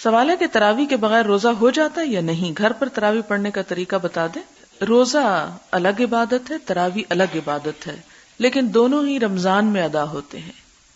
سوال ہے کہ تراویح کے بغیر روزہ ہو جاتا ہے یا نہیں؟ گھر پر تراویح پڑھنے کا طریقہ بتا دیں. روزہ الگ عبادت ہے، تراویح الگ عبادت ہے، لیکن دونوں ہی رمضان میں ادا ہوتے ہیں.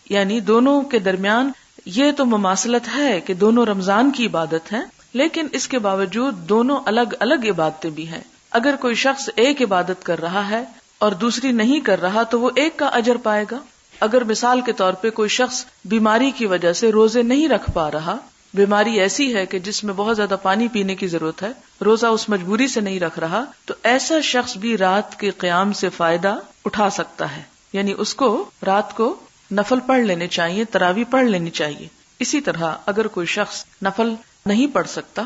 یعنی دونوں کے درمیان یہ تو مماثلت ہے کہ دونوں رمضان کی عبادت ہیں، لیکن اس کے باوجود دونوں الگ الگ عبادتیں بھی ہیں. اگر کوئی شخص ایک عبادت کر رہا ہے اور دوسری نہیں کر رہا تو وہ ایک کا اجر پائے گا. اگر مثال کے طور پہ کوئی شخص بیماری کی وجہ سے روزے نہیں رکھ پا رہا، بیماری ایسی ہے کہ جس میں بہت زیادہ پانی پینے کی ضرورت ہے، روزہ اس مجبوری سے نہیں رکھ رہا، تو ایسا شخص بھی رات کے قیام سے فائدہ اٹھا سکتا ہے. یعنی اس کو رات کو نفل پڑھ لینے چاہیے، تراویح پڑھ لینی چاہیے. اسی طرح اگر کوئی شخص نفل نہیں پڑھ سکتا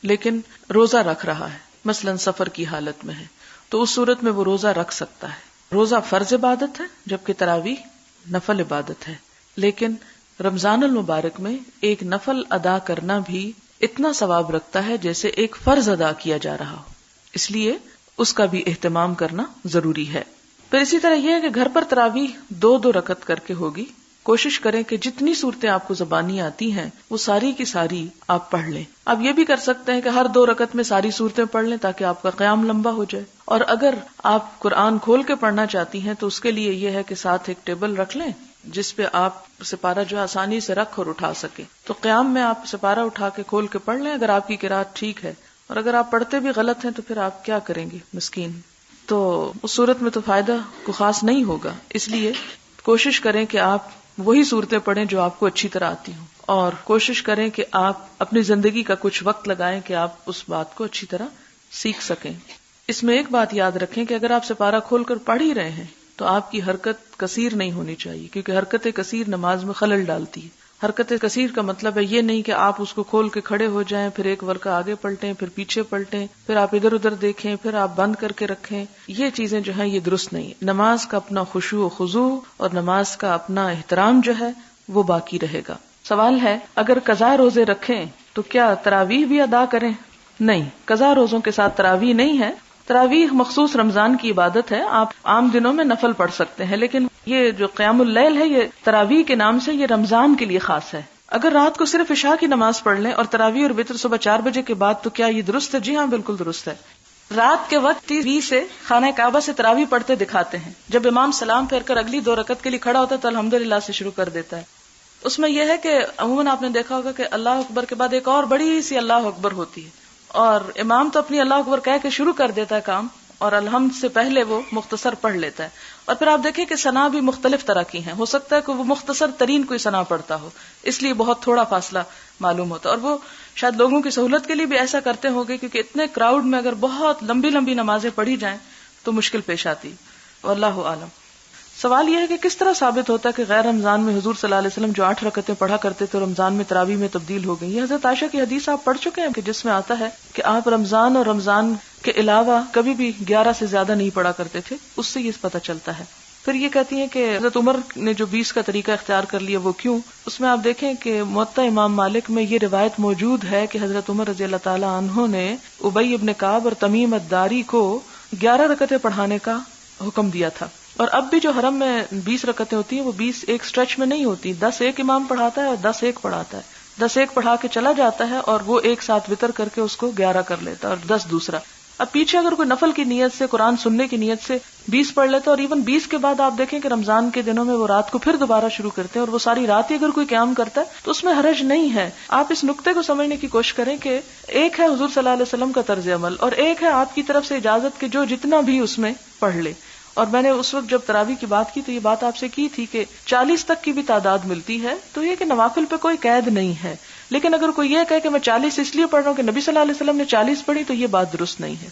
لیکن روزہ رکھ رہا ہے، مثلا سفر کی حالت میں ہے، تو اس صورت میں وہ روزہ رکھ سکتا ہے. روزہ فرض عبادت ہے جبکہ تراویح نفل عبادت ہے. لیکن رمضان المبارک میں ایک نفل ادا کرنا بھی اتنا ثواب رکھتا ہے جیسے ایک فرض ادا کیا جا رہا ہو، اس لیے اس کا بھی اہتمام کرنا ضروری ہے. پھر اسی طرح یہ ہے کہ گھر پر تراویح 2 رکعت کر کے ہوگی. کوشش کریں کہ جتنی صورتیں آپ کو زبانی آتی ہیں وہ ساری کی ساری آپ پڑھ لیں. آپ یہ بھی کر سکتے ہیں کہ ہر 2 رکعت میں ساری صورتیں پڑھ لیں تاکہ آپ کا قیام لمبا ہو جائے. اور اگر آپ قرآن کھول کے پڑھنا چاہتی ہیں تو اس کے لیے یہ ہے کہ ساتھ ایک ٹیبل رکھ لیں جس پہ آپ سپارہ جو آسانی سے رکھ اور اٹھا سکیں. تو قیام میں آپ سپارہ اٹھا کے کھول کے پڑھ لیں اگر آپ کی قرات ٹھیک ہے. اور اگر آپ پڑھتے بھی غلط ہیں تو پھر آپ کیا کریں گے مسکین. تو اس صورت میں تو فائدہ کو خاص نہیں ہوگا. اس لیے کوشش کریں کہ آپ وہی صورتیں پڑھیں جو آپ کو اچھی طرح آتی ہوں، اور کوشش کریں کہ آپ اپنی زندگی کا کچھ وقت لگائیں کہ آپ اس بات کو اچھی طرح سیکھ سکیں. اس میں ایک بات یاد رکھیں کہ اگر آپ سپارہ کھول کر پڑھ ہی رہے ہیں تو آپ کی حرکت کثیر نہیں ہونی چاہیے، کیونکہ حرکت کثیر نماز میں خلل ڈالتی ہے. حرکت کثیر کا مطلب ہے یہ نہیں کہ آپ اس کو کھول کے کھڑے ہو جائیں، پھر ایک ورقہ آگے پلٹیں، پھر پیچھے پلٹیں، پھر آپ ادھر ادھر دیکھیں، پھر آپ بند کر کے رکھیں. یہ چیزیں جو ہیں یہ درست نہیں. نماز کا اپنا خشوع و خضوع اور نماز کا اپنا احترام جو ہے وہ باقی رہے گا. سوال ہے اگر قضا روزے رکھیں تو کیا تراویح بھی ادا کریں؟ نہیں، قضا روزوں کے ساتھ تراویح نہیں ہے. تراویح مخصوص رمضان کی عبادت ہے، آپ عام دنوں میں نفل پڑھ سکتے ہیں، لیکن یہ جو قیام اللیل ہے یہ تراویح کے نام سے یہ رمضان کے لیے خاص ہے. اگر رات کو صرف عشاء کی نماز پڑھ لیں اور تراویح اور وتر صبح 4 بجے کے بعد تو کیا یہ درست ہے؟ جی ہاں، بالکل درست ہے. رات کے وقت 20 سے خانہ کعبہ سے تراویح پڑھتے دکھاتے ہیں. جب امام سلام پھیر کر اگلی 2 رکعت کے لیے کھڑا ہوتا ہے تو الحمدللہ سے شروع کر دیتا ہے. اس میں یہ ہے کہ عموماً آپ نے دیکھا ہوگا کہ اللہ اکبر کے بعد ایک اور بڑی سی اللہ اکبر ہوتی ہے، اور امام تو اپنی اللہ اکبر کہہ کے شروع کر دیتا ہے کام، اور الحمد سے پہلے وہ مختصر پڑھ لیتا ہے. اور پھر آپ دیکھیں کہ ثنا بھی مختلف طرح کی ہیں. ہو سکتا ہے کہ وہ مختصر ترین کوئی ثنا پڑھتا ہو، اس لیے بہت تھوڑا فاصلہ معلوم ہوتا ہے، اور وہ شاید لوگوں کی سہولت کے لیے بھی ایسا کرتے ہوں گے، کیونکہ اتنے کراؤڈ میں اگر بہت لمبی لمبی نمازیں پڑھی جائیں تو مشکل پیش آتی. واللہ عالم. سوال یہ ہے کہ کس طرح ثابت ہوتا ہے کہ غیر رمضان میں حضور صلی اللہ علیہ وسلم جو 8 رکعتیں پڑھا کرتے تھے رمضان میں تراویح میں تبدیل ہو گئی؟ یہ حضرت عائشہ کی حدیث آپ پڑھ چکے ہیں کہ جس میں آتا ہے کہ آپ رمضان اور رمضان کے علاوہ کبھی بھی 11 سے زیادہ نہیں پڑھا کرتے تھے. اس سے یہ پتہ چلتا ہے. پھر یہ کہتی ہیں کہ حضرت عمر نے جو 20 کا طریقہ اختیار کر لیا وہ کیوں؟ اس میں آپ دیکھیں کہ موطا امام مالک میں یہ روایت موجود ہے کہ حضرت عمر رضی اللہ تعالی عنہ نے ابی ابن کعب اور تمیم الداری کو 11 رکعتیں پڑھانے کا حکم دیا تھا. اور اب بھی جو حرم میں 20 رکعتیں ہوتی ہیں وہ 20 ایک سٹریچ میں نہیں ہوتی. 10 ایک امام پڑھاتا ہے اور 10 ایک پڑھاتا ہے. 10 ایک پڑھا کے چلا جاتا ہے اور وہ ایک ساتھ وتر کر کے اس کو 11 کر لیتا ہے اور 10 دوسرا. اب پیچھے اگر کوئی نفل کی نیت سے قرآن سننے کی نیت سے 20 پڑھ لیتا ہے، اور ایون 20 کے بعد آپ دیکھیں کہ رمضان کے دنوں میں وہ رات کو پھر دوبارہ شروع کرتے ہیں اور وہ ساری رات ہی اگر کوئی قیام کرتا ہے تو اس میں حرج نہیں ہے. آپ اس نقطے کو سمجھنے کی کوشش کریں کہ ایک ہے حضور صلی اللہ علیہ وسلم کا طرز عمل اور ایک ہے آپ کی طرف سے اجازت کہ جو جتنا بھی اس میں پڑھ لے. اور میں نے اس وقت جب تراویح کی بات کی تو یہ بات آپ سے کی تھی کہ 40 تک کی بھی تعداد ملتی ہے، تو یہ کہ نوافل پہ کوئی قید نہیں ہے. لیکن اگر کوئی یہ کہے کہ میں 40 اس لیے پڑھ رہا ہوں کہ نبی صلی اللہ علیہ وسلم نے 40 پڑھی تو یہ بات درست نہیں ہے.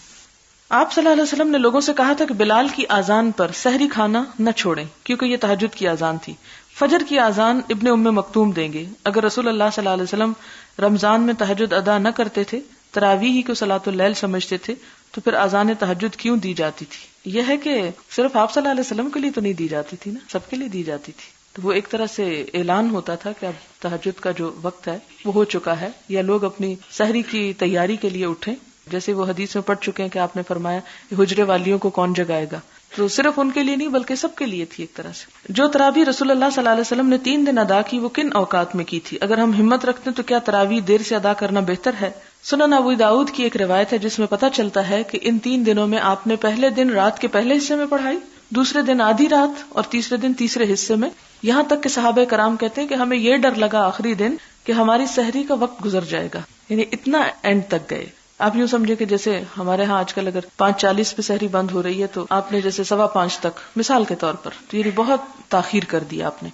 آپ صلی اللہ علیہ وسلم نے لوگوں سے کہا تھا کہ بلال کی اذان پر سحری کھانا نہ چھوڑیں کیونکہ یہ تہجد کی اذان تھی. فجر کی اذان ابن ام مکتوم دیں گے. اگر رسول اللہ صلی اللہ علیہ وسلم رمضان میں تہجد ادا نہ کرتے تھے، تراویح ہی کو صلاۃ اللیل سمجھتے تھے، تو پھر اذان تہجد کیوں دی جاتی تھی؟ یہ ہے کہ صرف آپ صلی اللہ علیہ وسلم کے لیے تو نہیں دی جاتی تھی نا، سب کے لیے دی جاتی تھی. تو وہ ایک طرح سے اعلان ہوتا تھا کہ اب تہجد کا جو وقت ہے وہ ہو چکا ہے، یا لوگ اپنی سحری کی تیاری کے لیے اٹھیں. جیسے وہ حدیث میں پڑھ چکے ہیں کہ آپ نے فرمایا کہ حجرے والیوں کو کون جگائے گا. تو صرف ان کے لیے نہیں بلکہ سب کے لیے تھی ایک طرح سے. جو تراویح رسول اللہ صلی اللہ علیہ وسلم نے 3 دن ادا کی وہ کن اوقات میں کی تھی؟ اگر ہم ہمت رکھتے ہیں تو کیا تراویح دیر سے ادا کرنا بہتر ہے؟ سنن ابو داؤد کی ایک روایت ہے جس میں پتہ چلتا ہے کہ ان 3 دنوں میں آپ نے پہلے دن رات کے پہلے حصے میں پڑھائی، دوسرے دن آدھی رات اور تیسرے دن تیسرے حصے میں. یہاں تک کہ صحابہ کرام کہتے ہیں کہ ہمیں یہ ڈر لگا آخری دن کہ ہماری سحری کا وقت گزر جائے گا، یعنی اتنا اینڈ تک گئے. آپ یوں سمجھے کہ جیسے ہمارے ہاں آج کل اگر 5:40 پہ سحری بند ہو رہی ہے تو آپ نے جیسے 5:15 تک مثال کے طور پر، تو یہ بہت تاخیر کر دیا آپ نے.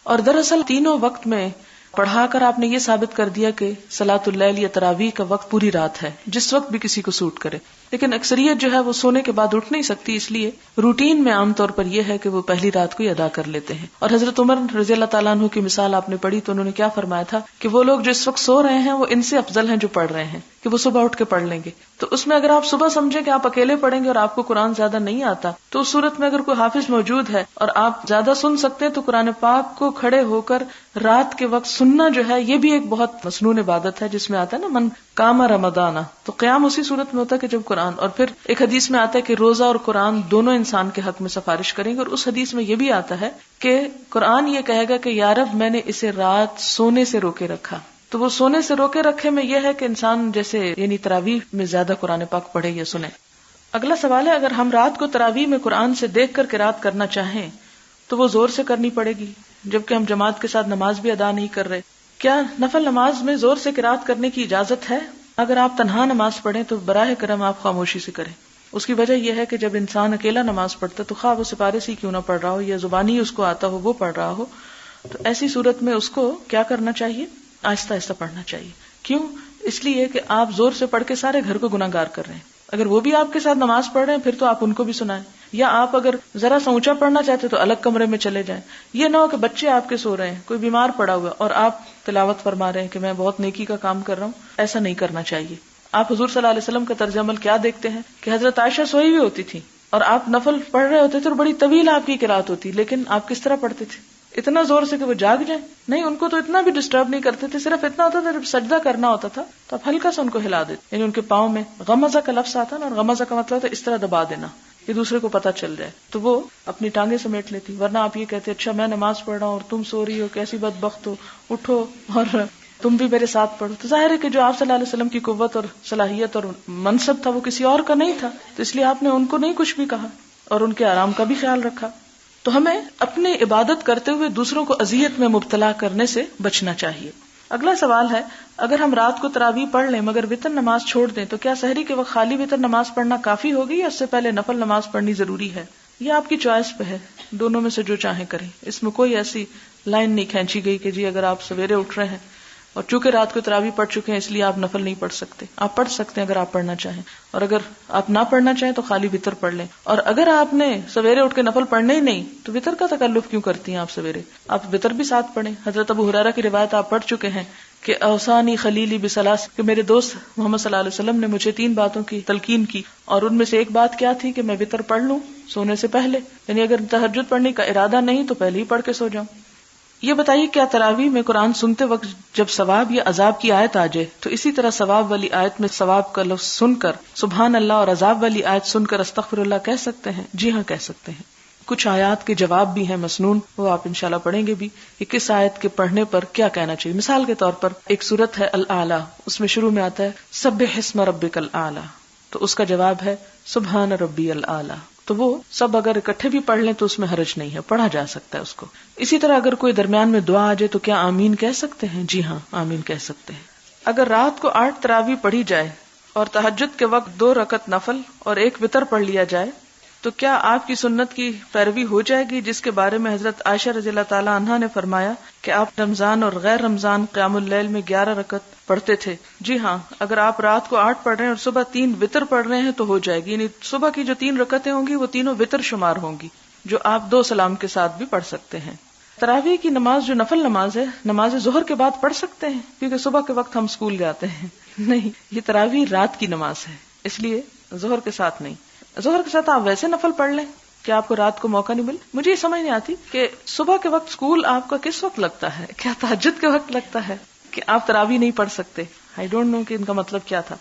اور دراصل تینوں وقت میں پڑھا کر آپ نے یہ ثابت کر دیا کہ صلاۃ اللیل یا تراویح کا وقت پوری رات ہے، جس وقت بھی کسی کو سوٹ کرے. لیکن اکثریت جو ہے وہ سونے کے بعد اٹھ نہیں سکتی، اس لیے روٹین میں عام طور پر یہ ہے کہ وہ پہلی رات کو ہی ادا کر لیتے ہیں. اور حضرت عمر رضی اللہ تعالیٰ عنہ کی مثال آپ نے پڑھی تو انہوں نے کیا فرمایا تھا کہ وہ لوگ جو اس وقت سو رہے ہیں وہ ان سے افضل ہیں جو پڑھ رہے ہیں، کہ وہ صبح اٹھ کے پڑھ لیں گے. تو اس میں اگر آپ صبح سمجھیں کہ آپ اکیلے پڑھیں گے اور آپ کو قرآن زیادہ نہیں آتا تو اس صورت میں اگر کوئی حافظ موجود ہے اور آپ زیادہ سن سکتے ہیں تو قرآن پاک کو کھڑے ہو کر رات کے وقت سننا جو ہے یہ بھی ایک بہت مسنون عبادت ہے، جس میں آتا ہے نا من قام رمضان، تو قیام اسی صورت میں ہوتا ہے کہ جب قرآن. اور پھر ایک حدیث میں آتا ہے کہ روزہ اور قرآن دونوں انسان کے حق میں سفارش کریں گے، اور اس حدیث میں یہ بھی آتا ہے کہ قرآن یہ کہے گا کہ یا رب میں نے اسے رات سونے سے روکے رکھا. تو وہ سونے سے روکے رکھے میں یہ ہے کہ انسان جیسے یعنی تراویح میں زیادہ قرآن پاک پڑھے یا سنے. اگلا سوال ہے اگر ہم رات کو تراویح میں قرآن سے دیکھ کر قرات کرنا چاہیں تو وہ زور سے کرنی پڑے گی جبکہ ہم جماعت کے ساتھ نماز بھی ادا نہیں کر رہے. کیا نفل نماز میں زور سے قرات کرنے کی اجازت ہے؟ اگر آپ تنہا نماز پڑھیں تو براہ کرم آپ خاموشی سے کریں. اس کی وجہ یہ ہے کہ جب انسان اکیلا نماز پڑھتا تو خواہ وہ سپارے سے کیوں نہ پڑھ رہا ہو یا زبانی اس کو آتا ہو وہ پڑھ رہا ہو، تو ایسی صورت میں اس کو کیا کرنا چاہیے؟ آہستہ آہستہ پڑھنا چاہیے. کیوں؟ اس لیے کہ آپ زور سے پڑھ کے سارے گھر کو گناہ گار کر رہے ہیں. اگر وہ بھی آپ کے ساتھ نماز پڑھ رہے ہیں پھر تو آپ ان کو بھی سنائیں، یا آپ اگر ذرا سا اونچا پڑھنا چاہتے تو الگ کمرے میں چلے جائیں. یہ نہ ہو کہ بچے آپ کے سو رہے ہیں، کوئی بیمار پڑا ہوا اور آپ تلاوت فرما رہے ہیں کہ میں بہت نیکی کا کام کر رہا ہوں. ایسا نہیں کرنا چاہیے. آپ حضور صلی اللہ علیہ وسلم کا طرز عمل کیا دیکھتے ہیں کہ حضرت عائشہ سوئی ہوئی ہوتی تھی اور آپ نفل پڑھ رہے ہوتے تھے اور بڑی طویل آپ کی قرات ہوتی، لیکن آپ کس طرح پڑھتے تھے؟ اتنا زور سے کہ وہ جاگ جائیں؟ نہیں، ان کو تو اتنا بھی ڈسٹرب نہیں کرتے تھے. صرف اتنا ہوتا تھا جب سجدہ کرنا ہوتا تھا تو آپ ہلکا سا ان کو ہلا دیتے، یعنی ان کے پاؤں میں غمزہ کا لفظ آتا نا، اور غمزہ کا مطلب ہوتا ہے اس طرح دبا دینا کہ دوسرے کو پتہ چل جائے، تو وہ اپنی ٹانگیں سمیٹ لیتی. ورنہ آپ یہ کہتے اچھا میں نماز پڑھ رہا ہوں اور تم سو رہی ہو، کیسی بدبخت ہو، اٹھو اور تم بھی میرے ساتھ پڑھو. تو ظاہر ہے کہ جو آپ صلی اللہ علیہ وسلم کی قوت اور صلاحیت اور منصب تھا وہ کسی اور کا نہیں تھا، تو اس لیے آپ نے ان کو نہیں کچھ بھی کہا اور ان کے آرام کا بھی خیال رکھا. تو ہمیں اپنی عبادت کرتے ہوئے دوسروں کو اذیت میں مبتلا کرنے سے بچنا چاہیے. اگلا سوال ہے اگر ہم رات کو تراویح پڑھ لیں مگر وتر نماز چھوڑ دیں تو کیا سحری کے وقت خالی وتر نماز پڑھنا کافی ہوگی یا اس سے پہلے نفل نماز پڑھنی ضروری ہے؟ یہ آپ کی چوائس پہ ہے، دونوں میں سے جو چاہیں کریں. اس میں کوئی ایسی لائن نہیں کھینچی گئی کہ جی اگر آپ سویرے اٹھ رہے ہیں اور چونکہ رات کو تراویح پڑھ چکے ہیں اس لیے آپ نفل نہیں پڑھ سکتے. آپ پڑھ سکتے ہیں اگر آپ پڑھنا چاہیں، اور اگر آپ نہ پڑھنا چاہیں تو خالی وتر پڑھ لیں. اور اگر آپ نے سویرے اٹھ کے نفل پڑھنے ہی نہیں تو وتر کا تکلف کیوں کرتی ہیں آپ؟ سویرے آپ وتر بھی ساتھ پڑھیں. حضرت ابو ہریرہ کی روایت آپ پڑھ چکے ہیں کہ اوصانی خلیلی بثلاث، کہ میرے دوست محمد صلی اللہ علیہ وسلم نے مجھے 3 باتوں کی تلقین کی، اور ان میں سے ایک بات کیا تھی کہ میں وتر پڑھ لوں سونے سے پہلے، یعنی اگر تہجد پڑھنے کا ارادہ نہیں تو پہلے ہی پڑھ کے سو جاؤں. یہ بتائیے کیا تراویح میں قرآن سنتے وقت جب ثواب یا عذاب کی آیت آ جائے تو اسی طرح ثواب والی آیت میں ثواب کا لفظ سن کر سبحان اللہ اور عذاب والی آیت سن کر استغفر اللہ کہہ سکتے ہیں؟ جی ہاں کہہ سکتے ہیں. کچھ آیات کے جواب بھی ہیں مسنون، وہ آپ انشاءاللہ پڑھیں گے بھی کہ کس آیت کے پڑھنے پر کیا کہنا چاہیے. مثال کے طور پر ایک سورت ہے الاعلی، اس میں شروع میں آتا ہے سبح اسم ربک الاعلی، تو اس کا جواب ہے سبحان ربی الاعلی. تو وہ سب اگر اکٹھے بھی پڑھ لیں تو اس میں حرج نہیں ہے، پڑھا جا سکتا ہے اس کو. اسی طرح اگر کوئی درمیان میں دعا آ جائے تو کیا آمین کہہ سکتے ہیں؟ جی ہاں آمین کہہ سکتے ہیں. اگر رات کو 8 تراویح پڑھی جائے اور تہجد کے وقت 2 رکعت نفل اور 1 وتر پڑھ لیا جائے تو کیا آپ کی سنت کی پیروی ہو جائے گی جس کے بارے میں حضرت عائشہ رضی اللہ تعالی عنہا نے فرمایا کہ آپ رمضان اور غیر رمضان قیام اللیل میں 11 رکعت پڑھتے تھے؟ جی ہاں، اگر آپ رات کو 8 پڑھ رہے ہیں اور صبح 3 وتر پڑھ رہے ہیں تو ہو جائے گی، یعنی صبح کی جو 3 رکعتیں ہوں گی وہ تینوں وتر شمار ہوں گی جو آپ 2 سلام کے ساتھ بھی پڑھ سکتے ہیں. تراویح کی نماز جو نفل نماز ہے نماز ظہر کے بعد پڑھ سکتے ہیں کیونکہ صبح کے وقت ہم اسکول جاتے ہیں؟ نہیں، یہ تراویح رات کی نماز ہے اس لیے ظہر کے ساتھ نہیں. ظہر کے ساتھ آپ ویسے نفل پڑھ لیں کہ آپ کو رات کو موقع نہیں ملے. مجھے یہ سمجھ نہیں آتی کہ صبح کے وقت اسکول آپ کا کس وقت لگتا ہے؟ کیا تہجد کے وقت لگتا ہے کہ آپ تراویح نہیں پڑھ سکتے؟ آئی ڈونٹ نو کہ ان کا مطلب کیا تھا.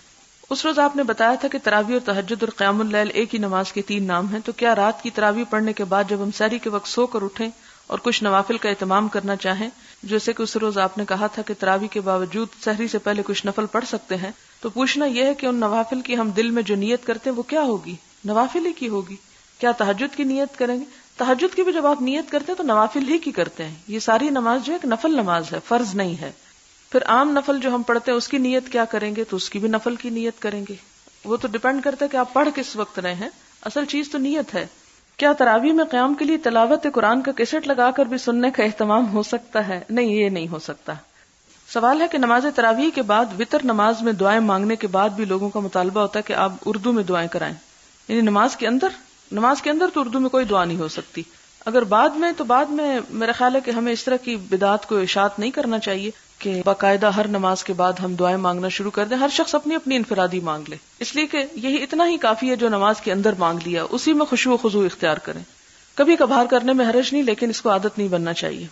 اس روز آپ نے بتایا تھا کہ تراویح اور تہجد اور قیام اللیل ایک ہی نماز کے 3 نام ہیں، تو کیا رات کی تراویح پڑھنے کے بعد جب ہم سحری کے وقت سو کر اٹھیں اور کچھ نوافل کا اہتمام کرنا چاہیں، جیسے کہ اس روز آپ نے کہا تھا کہ تراویح کے باوجود سحری سے پہلے کچھ نفل پڑھ سکتے ہیں، تو پوچھنا یہ ہے کہ ان نوافل کی ہم دل میں جو نیت کرتے ہیں وہ کیا ہوگی؟ نوافل ہی کی ہوگی؟ کیا تہجد کی نیت کریں گے؟ تہجد کی بھی جب آپ نیت کرتے ہیں تو نوافل ہی کی کرتے ہیں. یہ ساری نماز جو ہے ایک نفل نماز ہے، فرض نہیں ہے. پھر عام نفل جو ہم پڑھتے ہیں اس کی نیت کیا کریں گے؟ تو اس کی بھی نفل کی نیت کریں گے. وہ تو ڈیپینڈ کرتا ہے کہ آپ پڑھ کس وقت رہے ہیں، اصل چیز تو نیت ہے. کیا تراویح میں قیام کے لیے تلاوت قرآن کا کیسٹ لگا کر بھی سننے کا اہتمام ہو سکتا ہے؟ نہیں، یہ نہیں ہو سکتا. سوال ہے کہ نماز تراویح کے بعد وتر نماز میں دعائیں مانگنے کے بعد بھی لوگوں کا مطالبہ ہوتا ہے کہ آپ اردو میں دعائیں کرائیں. یعنی نماز کے اندر تو اردو میں کوئی دعا نہیں ہو سکتی. اگر بعد میں تو بعد میں میرا خیال ہے کہ ہمیں اس طرح کی بدعات کو اشاعت نہیں کرنا چاہیے کہ باقاعدہ ہر نماز کے بعد ہم دعائیں مانگنا شروع کر دیں. ہر شخص اپنی اپنی انفرادی مانگ لے، اس لیے کہ یہی اتنا ہی کافی ہے جو نماز کے اندر مانگ لیا، اسی میں خشوع و خضوع اختیار کریں. کبھی کبھار کرنے میں حرج نہیں، لیکن اس کو عادت نہیں بننا چاہیے.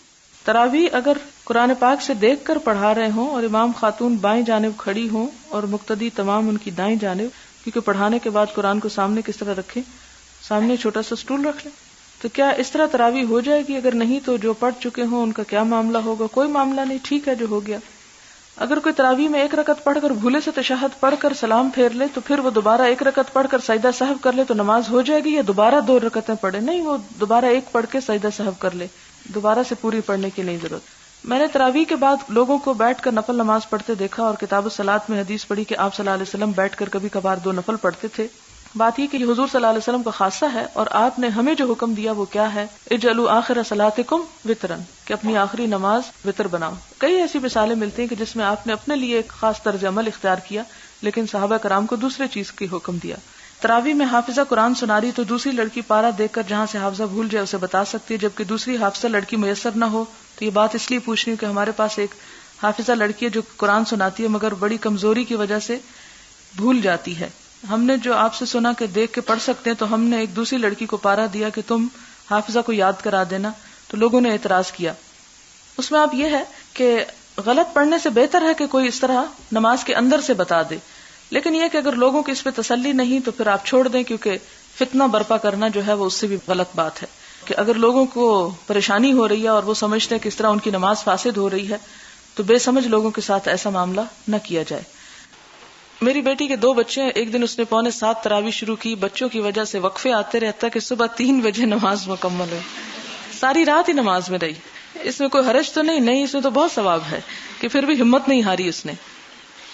تراویح اگر قرآن پاک سے دیکھ کر پڑھا رہے ہوں اور امام خاتون بائیں جانب کھڑی ہوں اور مقتدی تمام ان کی دائیں جانب، کیونکہ پڑھانے کے بعد قرآن کو سامنے کس طرح رکھیں؟ سامنے چھوٹا سا سٹول رکھ لیں. تو کیا اس طرح تراویح ہو جائے گی؟ اگر نہیں تو جو پڑھ چکے ہوں ان کا کیا معاملہ ہوگا؟ کوئی معاملہ نہیں، ٹھیک ہے جو ہو گیا. اگر کوئی تراویح میں 1 رکعت پڑھ کر بھولے سے تشہد پڑھ کر سلام پھیر لے تو پھر وہ دوبارہ 1 رکعت پڑھ کر سجدہ سہو کر لے تو نماز ہو جائے گی، یا دوبارہ 2 رکعتیں پڑھے؟ نہیں، وہ دوبارہ 1 پڑھ کے سجدہ سہو کر لے، دوبارہ سے پوری پڑھنے کی نہیں ضرورت. میں نے تراویح کے بعد لوگوں کو بیٹھ کر نفل نماز پڑھتے دیکھا اور کتاب الصلاۃ میں حدیث پڑھی کہ آپ صلی اللہ علیہ وسلم بیٹھ کر کبھی کبھار 2 نفل پڑھتے تھے. بات یہ کہ حضور صلی اللہ علیہ وسلم کا خاصہ ہے اور آپ نے ہمیں جو حکم دیا وہ کیا ہے؟ اجعلوا آخر صلاتکم وترن، کہ اپنی آخری نماز وتر بناؤ. کئی ایسی مثالیں ملتی ہیں کہ جس میں آپ نے اپنے لیے ایک خاص طرز عمل اختیار کیا لیکن صحابہ کرام کو دوسرے چیز کی حکم دیا. تراویح میں حافظہ قرآن سنا رہی تو دوسری لڑکی پارا دیکھ کر جہاں سے حافظہ بھول جائے اسے بتا سکتی ہے، جبکہ دوسری حافظہ لڑکی میسر نہ ہو. تو یہ بات اس لیے پوچھ رہی ہوں کہ ہمارے پاس ایک حافظہ لڑکی ہے جو قرآن سناتی ہے مگر بڑی کمزوری کی وجہ سے بھول جاتی ہے. ہم نے جو آپ سے سنا کہ دیکھ کے پڑھ سکتے ہیں، تو ہم نے ایک دوسری لڑکی کو پارا دیا کہ تم حافظہ کو یاد کرا دینا، تو لوگوں نے اعتراض کیا. اس میں آپ یہ ہے کہ غلط پڑھنے سے بہتر ہے کہ کوئی اس طرح نماز کے اندر سے بتا دے، لیکن یہ کہ اگر لوگوں کی اس پہ تسلی نہیں تو پھر آپ چھوڑ دیں، کیونکہ فتنہ برپا کرنا جو ہے وہ اس سے بھی غلط بات ہے. کہ اگر لوگوں کو پریشانی ہو رہی ہے اور وہ سمجھتے ہیں کہ اس طرح ان کی نماز فاسد ہو رہی ہے تو بے سمجھ لوگوں کے ساتھ ایسا معاملہ نہ کیا جائے. میری بیٹی کے 2 بچے ہیں. ایک دن اس نے 6:45 تراویح شروع کی. بچوں کی وجہ سے وقفے آتے رہتا کہ صبح 3 بجے نماز مکمل ہوئی. ساری رات ہی نماز میں رہی. اس میں کوئی حرج تو نہیں، اس میں تو بہت ثواب ہے کہ پھر بھی ہمت نہیں ہاری اس نے.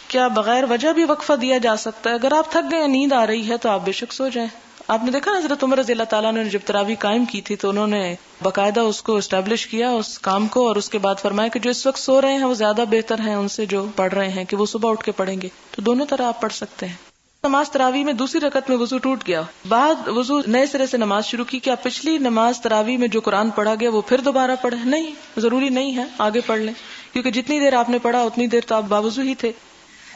کیا بغیر وجہ بھی وقفہ دیا جا سکتا ہے؟ اگر آپ تھک گئے، نیند آ رہی ہے تو آپ بے شک سو جائیں. آپ نے دیکھا نا حضرت عمر رضی اللہ تعالیٰ نے جب تراویح قائم کی تھی تو انہوں نے باقاعدہ اس کو اسٹیبلش کیا اس کام کو، اور اس کے بعد فرمایا کہ جو اس وقت سو رہے ہیں وہ زیادہ بہتر ہیں ان سے جو پڑھ رہے ہیں کہ وہ صبح اٹھ کے پڑھیں گے. تو دونوں طرح آپ پڑھ سکتے ہیں. نماز تراویح میں دوسری رکعت میں وضو ٹوٹ گیا، بعد وضو نئے سرے سے نماز شروع کی، کیا پچھلی نماز تراویح میں جو قرآن پڑھا گیا وہ پھر دوبارہ پڑھے؟ نہیں، ضروری نہیں ہے، آگے پڑھ لیں، کیونکہ جتنی دیر آپ نے پڑھا اتنی دیر تو آپ باوضو ہی تھے.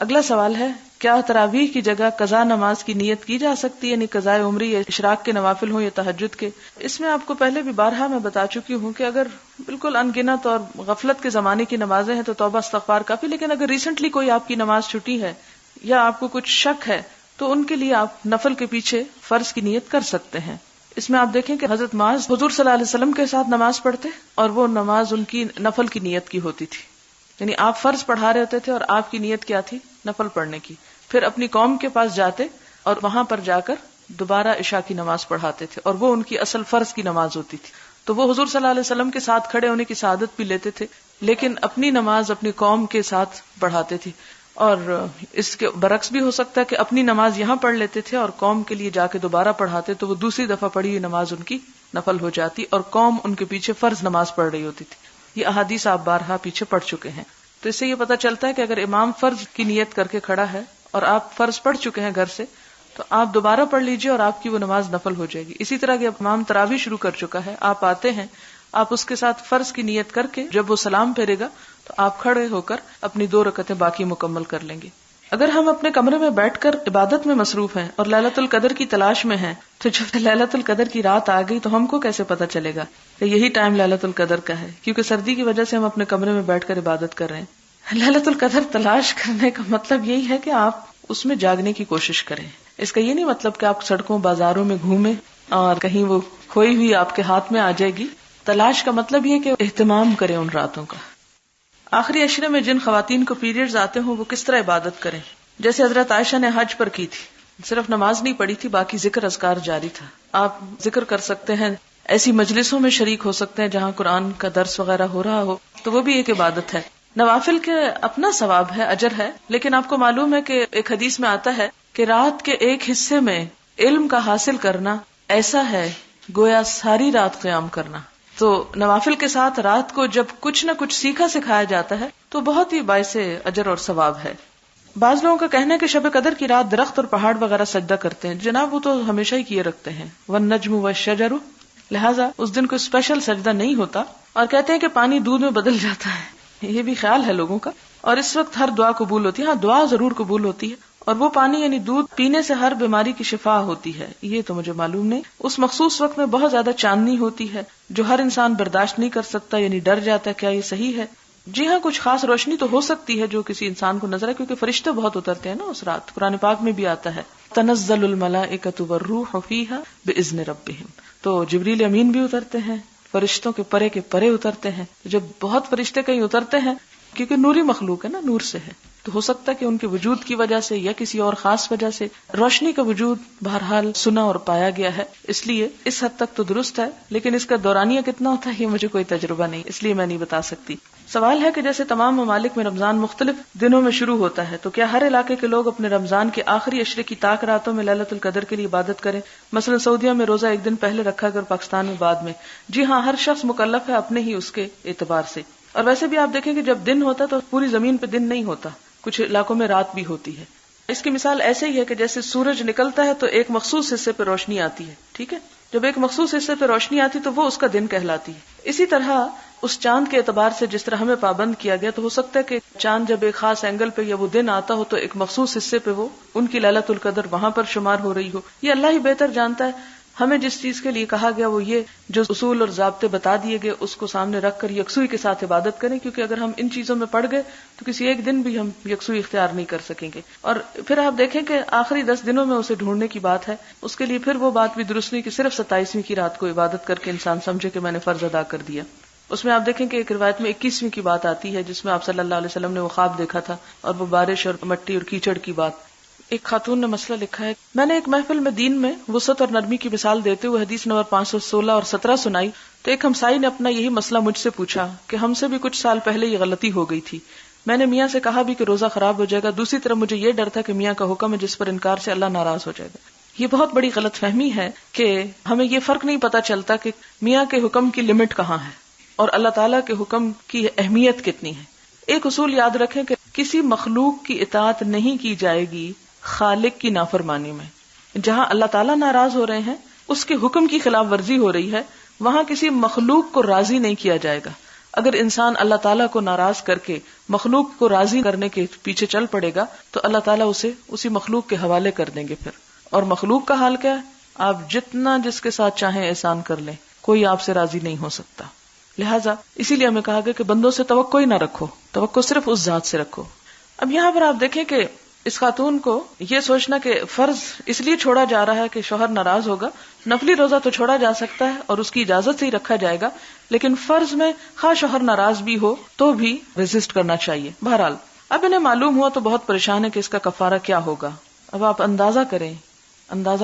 اگلا سوال ہے، کیا تراویح کی جگہ قضا نماز کی نیت کی جا سکتی ہے؟ یعنی قضاء عمری یا اشراق کے نوافل ہوں یا تہجد کے؟ اس میں آپ کو پہلے بھی بارہا میں بتا چکی ہوں کہ اگر بالکل انگنت اور غفلت کے زمانے کی نمازیں ہیں تو توبہ استغفار کافی، لیکن اگر ریسنٹلی کوئی آپ کی نماز چھٹی ہے یا آپ کو کچھ شک ہے تو ان کے لیے آپ نفل کے پیچھے فرض کی نیت کر سکتے ہیں. اس میں آپ دیکھیں کہ حضرت معاذ حضور صلی اللہ علیہ وسلم کے ساتھ نماز پڑھتے اور وہ نماز ان کی نفل کی نیت کی ہوتی تھی. یعنی آپ فرض پڑھا رہے ہوتے تھے اور آپ کی نیت کیا تھی؟ نفل پڑھنے کی. پھر اپنی قوم کے پاس جاتے اور وہاں پر جا کر دوبارہ عشاء کی نماز پڑھاتے تھے اور وہ ان کی اصل فرض کی نماز ہوتی تھی. تو وہ حضور صلی اللہ علیہ وسلم کے ساتھ کھڑے ہونے کی سعادت بھی لیتے تھے لیکن اپنی نماز اپنی قوم کے ساتھ پڑھاتے تھے. اور اس کے برعکس بھی ہو سکتا ہے کہ اپنی نماز یہاں پڑھ لیتے تھے اور قوم کے لیے جا کے دوبارہ پڑھاتے تو وہ دوسری دفعہ پڑھی ہوئی نماز ان کی نفل ہو جاتی اور قوم ان کے پیچھے فرض نماز پڑھ رہی ہوتی تھی. یہ احادیث آپ بارہا پیچھے پڑھ چکے ہیں. تو اس سے یہ پتہ چلتا ہے کہ اگر امام فرض کی نیت کر کے کھڑا ہے اور آپ فرض پڑھ چکے ہیں گھر سے تو آپ دوبارہ پڑھ لیجئے اور آپ کی وہ نماز نفل ہو جائے گی. اسی طرح کہ امام تراویح شروع کر چکا ہے، آپ آتے ہیں، آپ اس کے ساتھ فرض کی نیت کر کے جب وہ سلام پھیرے گا تو آپ کھڑے ہو کر اپنی 2 رکعتیں باقی مکمل کر لیں گے. اگر ہم اپنے کمرے میں بیٹھ کر عبادت میں مصروف ہیں اور لیلۃ القدر کی تلاش میں ہیں تو جب لیلۃ القدر کی رات آ گئی تو ہم کو کیسے پتہ چلے گا کہ یہی ٹائم لیلۃ القدر کا ہے؟ کیونکہ سردی کی وجہ سے ہم اپنے کمرے میں بیٹھ کر عبادت کر رہے ہیں. لیلۃ القدر تلاش کرنے کا مطلب یہی ہے کہ آپ اس میں جاگنے کی کوشش کریں. اس کا یہ نہیں مطلب کہ آپ سڑکوں بازاروں میں گھومیں اور کہیں وہ کھوئی ہوئی آپ کے ہاتھ میں آ جائے گی. تلاش کا مطلب یہ کہ اہتمام کریں ان راتوں کا. آخری عشرے میں جن خواتین کو پیریڈز آتے ہوں وہ کس طرح عبادت کریں. جیسے حضرت عائشہ نے حج پر کی تھی, صرف نماز نہیں پڑھی تھی, باقی ذکر اذکار جاری تھا. آپ ذکر کر سکتے ہیں, ایسی مجلسوں میں شریک ہو سکتے ہیں جہاں قرآن کا درس وغیرہ ہو رہا ہو, تو وہ بھی ایک عبادت ہے. نوافل کے اپنا ثواب ہے, اجر ہے, لیکن آپ کو معلوم ہے کہ ایک حدیث میں آتا ہے کہ رات کے ایک حصے میں علم کا حاصل کرنا ایسا ہے گویا ساری رات قیام کرنا. تو نوافل کے ساتھ رات کو جب کچھ نہ کچھ سیکھا سکھایا جاتا ہے تو بہت ہی باعث اجر اور ثواب ہے. بعض لوگوں کا کہنا ہے کہ شب قدر کی رات درخت اور پہاڑ وغیرہ سجدہ کرتے ہیں. جناب وہ تو ہمیشہ ہی کیے رکھتے ہیں, والنجم والشجر, لہذا اس دن کوئی اسپیشل سجدہ نہیں ہوتا. اور کہتے ہیں کہ پانی دودھ میں بدل جاتا ہے, یہ بھی خیال ہے لوگوں کا. اور اس وقت ہر دعا قبول ہوتی ہے. ہاں دعا ضرور قبول ہوتی ہے, اور وہ پانی یعنی دودھ پینے سے ہر بیماری کی شفا ہوتی ہے, یہ تو مجھے معلوم نہیں. اس مخصوص وقت میں بہت زیادہ چاندنی ہوتی ہے جو ہر انسان برداشت نہیں کر سکتا, یعنی ڈر جاتا ہے. کیا یہ صحیح ہے؟ جی ہاں, کچھ خاص روشنی تو ہو سکتی ہے جو کسی انسان کو نظر ہے, کیونکہ فرشتے بہت اترتے ہیں نا اس رات. قرآن پاک میں بھی آتا ہے تنزل الملائکۃ والروح فیہا باذن ربہم, تو جبریل امین بھی اترتے ہیں, فرشتوں کے پرے اترتے ہیں. جب بہت فرشتے کہیں اترتے ہیں, کیونکہ نوری مخلوق ہے نا, نور سے ہے, تو ہو سکتا ہے کہ ان کے وجود کی وجہ سے یا کسی اور خاص وجہ سے روشنی کا وجود بہرحال سنا اور پایا گیا ہے. اس لیے اس حد تک تو درست ہے, لیکن اس کا دورانیہ کتنا ہوتا ہے یہ مجھے کوئی تجربہ نہیں, اس لیے میں نہیں بتا سکتی. سوال ہے کہ جیسے تمام ممالک میں رمضان مختلف دنوں میں شروع ہوتا ہے, تو کیا ہر علاقے کے لوگ اپنے رمضان کے آخری عشرے کی طاق راتوں میں لیلۃ القدر کے لیے عبادت کریں؟ مثلا سعودیہ میں روزہ ایک دن پہلے رکھا کر پاکستان میں بعد میں. جی ہاں, ہر شخص مکلف ہے اپنے ہی اس کے اعتبار سے. اور ویسے بھی آپ دیکھیں کہ جب دن ہوتا تو پوری زمین پہ دن نہیں ہوتا, کچھ علاقوں میں رات بھی ہوتی ہے. اس کی مثال ایسے ہی ہے کہ جیسے سورج نکلتا ہے تو ایک مخصوص حصے پہ روشنی آتی ہے, ٹھیک ہے, جب ایک مخصوص حصے پہ روشنی آتی تو وہ اس کا دن کہلاتی ہے. اسی طرح اس چاند کے اعتبار سے جس طرح ہمیں پابند کیا گیا, تو ہو سکتا ہے کہ چاند جب ایک خاص اینگل پہ یا وہ دن آتا ہو تو ایک مخصوص حصے پہ وہ ان کی لیلۃ القدر وہاں پر شمار ہو رہی ہو. یہ اللہ ہی بہتر جانتا ہے. ہمیں جس چیز کے لیے کہا گیا وہ یہ, جو اصول اور ضابطے بتا دیے گئے اس کو سامنے رکھ کر یکسوئی کے ساتھ عبادت کریں, کیونکہ اگر ہم ان چیزوں میں پڑ گئے تو کسی ایک دن بھی ہم یکسوئی اختیار نہیں کر سکیں گے. اور پھر آپ دیکھیں کہ آخری 10 دنوں میں اسے ڈھونڈنے کی بات ہے, اس کے لیے پھر وہ بات بھی درست نہیں کہ صرف 27ویں کی رات کو عبادت کر کے انسان سمجھے کہ میں نے فرض ادا کر دیا. اس میں آپ دیکھیں کہ ایک روایت میں 21ویں کی بات آتی ہے جس میں آپ صلی اللہ علیہ وسلم نے وہ خواب دیکھا تھا, اور وہ بارش اور مٹی اور کیچڑ کی بات. ایک خاتون نے مسئلہ لکھا ہے, میں نے ایک محفل میں دین میں وسعت اور نرمی کی مثال دیتے ہوئے حدیث نمبر 516 اور 17 سنائی, تو ایک ہمسائی نے اپنا یہی مسئلہ مجھ سے پوچھا کہ ہم سے بھی کچھ سال پہلے یہ غلطی ہو گئی تھی. میں نے میاں سے کہا بھی کہ روزہ خراب ہو جائے گا, دوسری طرف مجھے یہ ڈر تھا کہ میاں کا حکم ہے جس پر انکار سے اللہ ناراض ہو جائے گا. یہ بہت بڑی غلط فہمی ہے کہ ہمیں یہ فرق نہیں پتا چلتا کہ میاں کے حکم کی لمٹ کہاں ہے اور اللہ تعالیٰ کے حکم کی اہمیت کتنی ہے. ایک اصول یاد رکھیں کہ کسی مخلوق کی اطاعت نہیں کی جائے گی خالق کی نافرمانی میں. جہاں اللہ تعالیٰ ناراض ہو رہے ہیں, اس کے حکم کی خلاف ورزی ہو رہی ہے, وہاں کسی مخلوق کو راضی نہیں کیا جائے گا. اگر انسان اللہ تعالیٰ کو ناراض کر کے مخلوق کو راضی کرنے کے پیچھے چل پڑے گا تو اللہ تعالیٰ اسے اسی مخلوق کے حوالے کر دیں گے پھر. اور مخلوق کا حال کیا ہے؟ آپ جتنا جس کے ساتھ چاہیں احسان کر لیں, کوئی آپ سے راضی نہیں ہو سکتا. لہٰذا اسی لیے ہمیں کہا گیا کہ بندوں سے توقع ہی نہ رکھو, توقع صرف اس ذات سے رکھو. اب یہاں پر آپ دیکھیں کہ اس خاتون کو یہ سوچنا کہ فرض اس لیے چھوڑا جا رہا ہے کہ شوہر ناراض ہوگا, نفلی روزہ تو چھوڑا جا سکتا ہے اور اس کی اجازت سے ہی رکھا جائے گا, لیکن فرض میں خواہ شوہر ناراض بھی ہو تو بھی ریزسٹ کرنا چاہیے. بہرحال اب انہیں معلوم ہوا تو بہت پریشان ہے کہ اس کا کفارہ کیا ہوگا. اب آپ اندازہ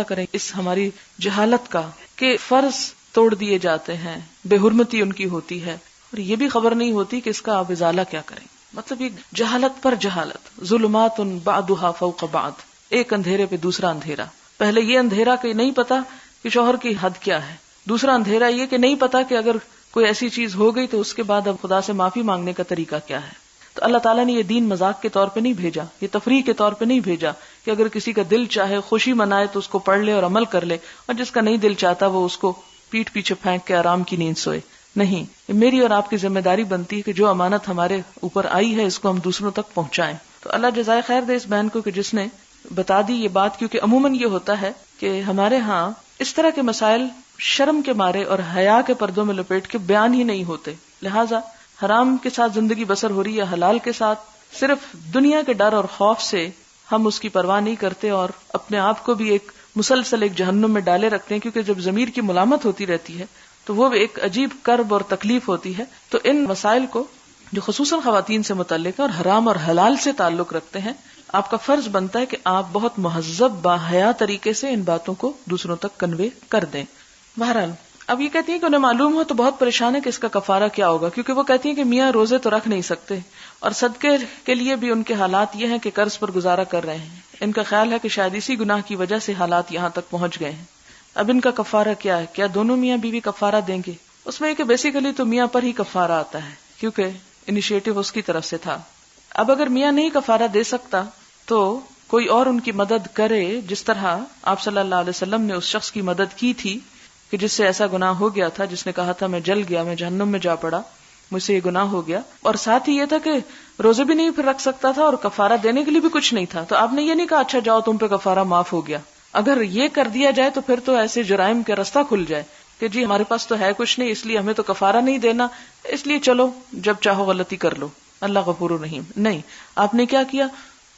کریں اس ہماری جہالت کا کہ فرض توڑ دیے جاتے ہیں, بے حرمتی ان کی ہوتی ہے, اور یہ بھی خبر نہیں ہوتی کہ اس کا آپ ازالہ کیا کریں. مطلب یہ جہالت پر جہالت, ظلمات بعضها فوق بعض, ایک اندھیرے پہ دوسرا اندھیرا. پہلے یہ اندھیرا کہ نہیں پتا کہ شوہر کی حد کیا ہے, دوسرا اندھیرا یہ کہ نہیں پتا کہ اگر کوئی ایسی چیز ہو گئی تو اس کے بعد اب خدا سے معافی مانگنے کا طریقہ کیا ہے. تو اللہ تعالیٰ نے یہ دین مذاق کے طور پہ نہیں بھیجا, یہ تفریح کے طور پہ نہیں بھیجا کہ اگر کسی کا دل چاہے خوشی منائے تو اس کو پڑھ لے اور عمل کر لے, اور جس کا نہیں دل چاہتا وہ اس کو پیٹھ پیچھے پھینک کے آرام کی نیند سوئے. نہیں, میری اور آپ کی ذمہ داری بنتی ہے کہ جو امانت ہمارے اوپر آئی ہے اس کو ہم دوسروں تک پہنچائیں. تو اللہ جزائے خیر دے اس بہن کو کہ جس نے بتا دی یہ بات, کیونکہ عموماً یہ ہوتا ہے کہ ہمارے ہاں اس طرح کے مسائل شرم کے مارے اور حیا کے پردوں میں لپیٹ کے بیان ہی نہیں ہوتے. لہٰذا حرام کے ساتھ زندگی بسر ہو رہی ہے, حلال کے ساتھ صرف دنیا کے ڈر اور خوف سے ہم اس کی پرواہ نہیں کرتے اور اپنے آپ کو بھی ایک مسلسل ایک جہنم میں ڈالے رکھتے ہیں، کیونکہ جب ضمیر کی ملامت ہوتی رہتی ہے تو وہ ایک عجیب کرب اور تکلیف ہوتی ہے. تو ان مسائل کو جو خصوصاً خواتین سے متعلق ہے اور حرام اور حلال سے تعلق رکھتے ہیں، آپ کا فرض بنتا ہے کہ آپ بہت مہذب باحیا طریقے سے ان باتوں کو دوسروں تک کنوے کر دیں. بہرحال اب یہ کہتی ہیں کہ انہیں معلوم ہو تو بہت پریشان ہے کہ اس کا کفارہ کیا ہوگا، کیونکہ وہ کہتی ہیں کہ میاں روزے تو رکھ نہیں سکتے اور صدقے کے لیے بھی ان کے حالات یہ ہیں کہ قرض پر گزارا کر رہے ہیں. ان کا خیال ہے کہ شاید اسی گناہ کی وجہ سے حالات یہاں تک پہنچ گئے ہیں. اب ان کا کفارہ کیا ہے؟ کیا دونوں میاں بیوی کفارہ دیں گے؟ اس میں یہ کہ بیسیکلی تو میاں پر ہی کفارہ آتا ہے کیونکہ انیشیٹو اس کی طرف سے تھا. اب اگر میاں نہیں کفارہ دے سکتا تو کوئی اور ان کی مدد کرے، جس طرح آپ صلی اللہ علیہ وسلم نے اس شخص کی مدد کی تھی کہ جس سے ایسا گناہ ہو گیا تھا، جس نے کہا تھا میں جل گیا، میں جہنم میں جا پڑا، مجھ سے یہ گناہ ہو گیا. اور ساتھ ہی یہ تھا کہ روزے بھی نہیں پھر رکھ سکتا تھا اور کفارہ دینے کے لیے بھی کچھ نہیں تھا. تو آپ نے یہ نہیں کہا اچھا جاؤ تم پہ کفارہ معاف ہو گیا. اگر یہ کر دیا جائے تو پھر تو ایسے جرائم کا راستہ کھل جائے کہ جی ہمارے پاس تو ہے کچھ نہیں، اس لیے ہمیں تو کفارہ نہیں دینا، اس لیے چلو جب چاہو غلطی کر لو، اللہ غفور الرحیم. نہیں، آپ نے کیا کیا؟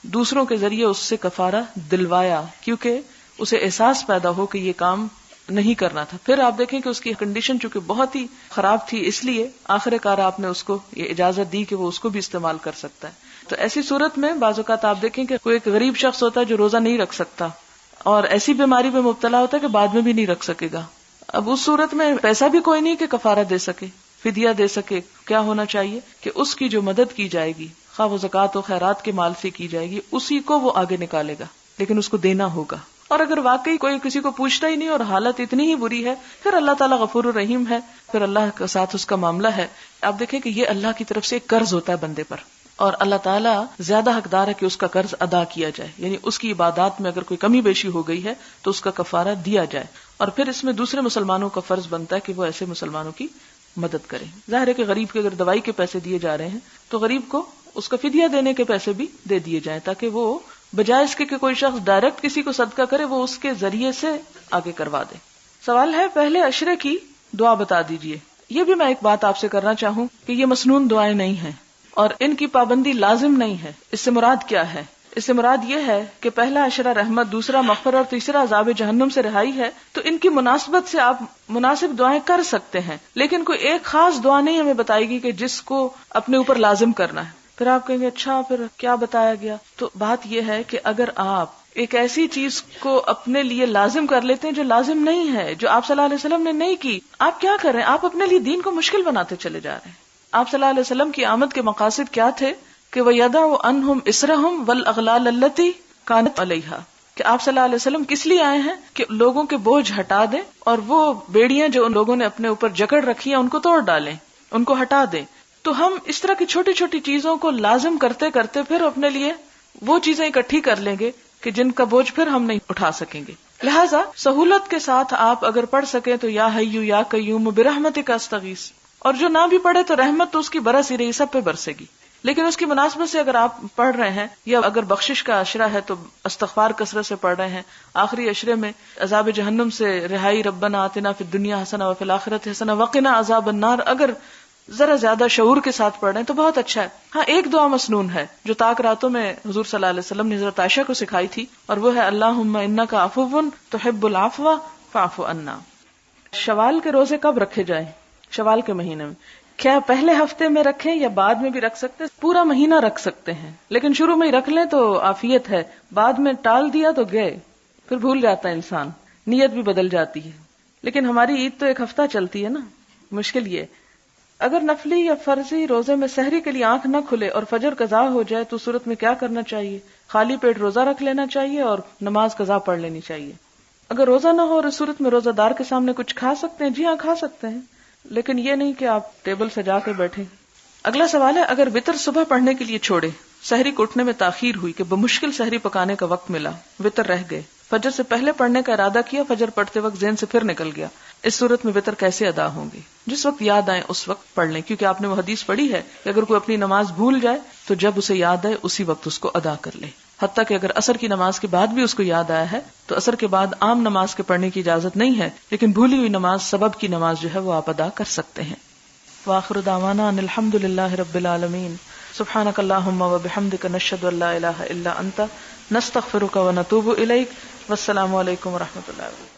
دوسروں کے ذریعے اس سے کفارہ دلوایا، کیونکہ اسے احساس پیدا ہو کہ یہ کام نہیں کرنا تھا. پھر آپ دیکھیں کہ اس کی کنڈیشن چونکہ بہت ہی خراب تھی، اس لیے آخر کار آپ نے اس کو یہ اجازت دی کہ وہ اس کو بھی استعمال کر سکتا ہے. تو ایسی صورت میں بعض اوقات آپ دیکھیں کہ کوئی ایک غریب شخص ہوتا ہے جو روزہ نہیں رکھ سکتا اور ایسی بیماری میں مبتلا ہوتا ہے کہ بعد میں بھی نہیں رکھ سکے گا. اب اس صورت میں پیسہ بھی کوئی نہیں کہ کفارہ دے سکے، فدیہ دے سکے. کیا ہونا چاہیے کہ اس کی جو مدد کی جائے گی، خواہ وہ زکوٰۃ و خیرات کے مال سے کی جائے گی، اسی کو وہ آگے نکالے گا، لیکن اس کو دینا ہوگا. اور اگر واقعی کوئی کسی کو پوچھتا ہی نہیں اور حالت اتنی ہی بری ہے، پھر اللہ تعالیٰ غفور الرحیم ہے، پھر اللہ کے ساتھ اس کا معاملہ ہے. آپ دیکھیں کہ یہ اللہ کی طرف سے ایک قرض ہوتا ہے بندے پر، اور اللہ تعالیٰ زیادہ حقدار ہے کہ اس کا قرض ادا کیا جائے. یعنی اس کی عبادات میں اگر کوئی کمی بیشی ہو گئی ہے تو اس کا کفارہ دیا جائے. اور پھر اس میں دوسرے مسلمانوں کا فرض بنتا ہے کہ وہ ایسے مسلمانوں کی مدد کریں. ظاہر ہے کہ غریب کے اگر دوائی کے پیسے دیے جا رہے ہیں تو غریب کو اس کا فدیہ دینے کے پیسے بھی دے دیے جائیں، تاکہ وہ بجائے اس کے کہ کوئی شخص ڈائریکٹ کسی کو صدقہ کرے، وہ اس کے ذریعے سے آگے کروا دے. سوال ہے پہلے عشرے کی دعا بتا دیجئے. یہ بھی میں ایک بات آپ سے کرنا چاہوں کہ یہ مسنون دعائیں نہیں ہیں اور ان کی پابندی لازم نہیں ہے. اس سے مراد کیا ہے؟ اس سے مراد یہ ہے کہ پہلا عشرہ رحمت، دوسرا مغفرت اور تیسرا عذاب جہنم سے رہائی ہے، تو ان کی مناسبت سے آپ مناسب دعائیں کر سکتے ہیں، لیکن کوئی ایک خاص دعا نہیں ہمیں بتائے گی کہ جس کو اپنے اوپر لازم کرنا ہے. پھر آپ کہیں گے اچھا پھر کیا بتایا گیا؟ تو بات یہ ہے کہ اگر آپ ایک ایسی چیز کو اپنے لیے لازم کر لیتے ہیں جو لازم نہیں ہے، جو آپ صلی اللہ علیہ وسلم نے نہیں کی، آپ کیا کر رہے ہیں؟ آپ اپنے لیے دین کو مشکل بناتے چلے جا رہے ہیں. آپ صلی اللہ علیہ وسلم کی آمد کے مقاصد کیا تھے کہ وَيَدَعُ عَنْهُمْ إِسْرَهُمْ وَالْأَغْلَالَ الَّتِي كَانَتْ عَلَيْهَا، کہ آپ صلی اللہ علیہ وسلم کس لیے آئے ہیں کہ لوگوں کے بوجھ ہٹا دیں اور وہ بیڑیاں جو ان لوگوں نے اپنے اوپر جکڑ رکھی ہیں ان کو توڑ ڈالیں، ان کو ہٹا دیں. تو ہم اس طرح کی چھوٹی چھوٹی چیزوں کو لازم کرتے کرتے پھر اپنے لیے وہ چیزیں اکٹھی کر لیں گے کہ جن کا بوجھ پھر ہم نہیں اٹھا سکیں گے. لہٰذا سہولت کے ساتھ آپ اگر پڑھ سکیں تو یا حیّ یا قیوم برحمتک استغیث، اور جو نہ بھی پڑھے تو رحمت تو اس کی برس ہی رہی، سب پہ برسے گی. لیکن اس کی مناسبت سے اگر آپ پڑھ رہے ہیں یا اگر بخشش کا عشرہ ہے تو استغفار کثرت سے پڑھ رہے ہیں، آخری عشرے میں عذاب جہنم سے رہائی، ربنا آتنا فی الدنیا حسنہ وفی الآخرۃ حسنہ وقنا عذاب النار، اگر ذرا زیادہ شعور کے ساتھ پڑھ رہے ہیں تو بہت اچھا ہے. ہاں ایک دعا مسنون ہے جو طاق راتوں میں حضور صلی اللہ علیہ وسلم نے حضرت عائشہ کو سکھائی تھی، اور وہ ہے اللہم انک عفو تحب العفو فاعف عنا. شوال کے روزے کب رکھے جائیں؟ شوال کے مہینے میں. کیا پہلے ہفتے میں رکھیں یا بعد میں بھی رکھ سکتے؟ پورا مہینہ رکھ سکتے ہیں، لیکن شروع میں ہی رکھ لیں تو عافیت ہے. بعد میں ٹال دیا تو گئے، پھر بھول جاتا ہے انسان، نیت بھی بدل جاتی ہے. لیکن ہماری عید تو ایک ہفتہ چلتی ہے نا. مشکل یہ اگر نفلی یا فرضی روزے میں سحری کے لیے آنکھ نہ کھلے اور فجر قضا ہو جائے تو صورت میں کیا کرنا چاہیے؟ خالی پیٹ روزہ رکھ لینا چاہیے اور نماز قضا پڑھ لینی چاہیے. اگر روزہ نہ ہو اور اس صورت میں روزہ دار کے سامنے کچھ کھا سکتے ہیں؟ جی ہاں کھا سکتے ہیں، لیکن یہ نہیں کہ آپ ٹیبل سجا کے بیٹھیں. اگلا سوال ہے اگر وتر صبح پڑھنے کے لیے چھوڑے، سحری کو اٹھنے میں تاخیر ہوئی کہ بمشکل سحری پکانے کا وقت ملا، وتر رہ گئے، فجر سے پہلے پڑھنے کا ارادہ کیا، فجر پڑھتے وقت ذہن سے پھر نکل گیا، اس صورت میں وتر کیسے ادا ہوں گے؟ جس وقت یاد آئے اس وقت پڑھ لیں، کیونکہ آپ نے وہ حدیث پڑھی ہے کہ اگر کوئی اپنی نماز بھول جائے تو جب اسے یاد آئے اسی وقت اس کو ادا کر لے. حتیٰ کہ اگر عصر کی نماز کے بعد بھی اس کو یاد آیا ہے تو عصر کے بعد عام نماز کے پڑھنے کی اجازت نہیں ہے، لیکن بھولی ہوئی نماز سبب کی نماز جو ہے وہ آپ ادا کر سکتے ہیں. وآخر دعوانا ان الحمد للہ رب العالمین. سبحانک اللہم و بحمدک نشہد ان لا الہ الا انت نستغفرک و نتوب الیک. والسلام علیکم و رحمۃ اللہ.